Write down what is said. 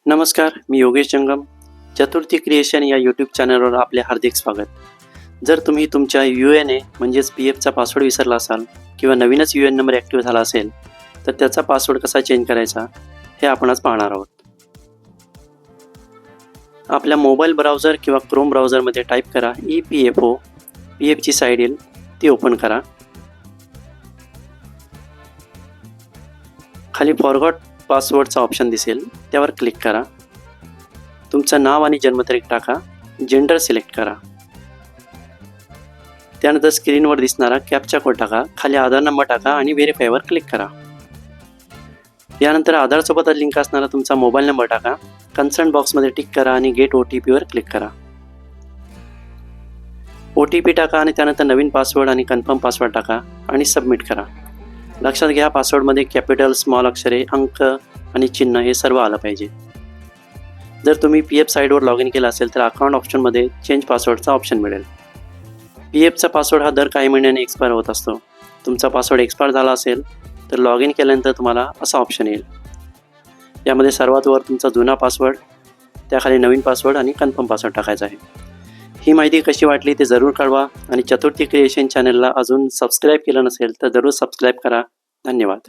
नमस्कार, मी योगेश जंगम. चतुर्थी क्रिएशन या यूट्यूब चॅनलवर आपले हार्दिक स्वागत. जर तुम्ही तुमच्या यू-एन-ए म्हणजेच पी-एफचा पासवर्ड विसरला असाल किंवा नवीनच यू-एन नंबर ॲक्टिव्ह झाला असेल, तर त्याचा पासवर्ड कसा चेंज करायचा हे आपण आज पाहणार आहोत. आपल्या मोबाईल ब्राउझर किंवा क्रोम ब्राउझरमध्ये टाईप करा EPFO. पी-एफची साईट येईल, ती ओपन करा. खाली फॉरगॉट पासवर्डचा ऑप्शन दिसेल, त्यावर क्लिक करा. तुमचं नाव आणि जन्मतारीख टाका. जेंडर सिलेक्ट करा. त्यानंतर स्क्रीनवर दिसणारा कॅप्चा कोड टाका. खाली आधार नंबर टाका आणि व्हेरीफायवर क्लिक करा. यानंतर आधारसोबत लिंक असणारा तुमचा मोबाईल नंबर टाका. कन्सर्न बॉक्समध्ये टिक करा आणि गेट OTPवर क्लिक करा. OTP टाका आणि त्यानंतर नवीन पासवर्ड आणि कन्फर्म पासवर्ड टाका आणि सबमिट करा. लक्षात घ्या, पासवर्डमध्ये कॅपिटल, स्मॉल अक्षरे, अंक आणि चिन्ह हे सर्व आलं पाहिजे. जर तुम्ही PF साईटवर लॉग इन केलं असेल तर अकाउंट ऑप्शनमध्ये चेंज पासवर्डचा ऑप्शन मिळेल. PFचा पासवर्ड हा दर काही महिन्याने एक्सपायर होत असतो. तुमचा पासवर्ड एक्सपायर झाला असेल तर लॉग इन केल्यानंतर तुम्हाला असा ऑप्शन येईल. यामध्ये सर्वात वर तुमचा जुना पासवर्ड, त्याखाली नवीन पासवर्ड आणि कन्फर्म पासवर्ड टाकायचा आहे. ही माहिती कशी वाटली ते जरूर कळवा आणि चतुर्थी क्रिएशन चॅनलला अजून सबस्क्राईब केलं नसेल तर जरूर सबस्क्राईब करा. धन्यवाद.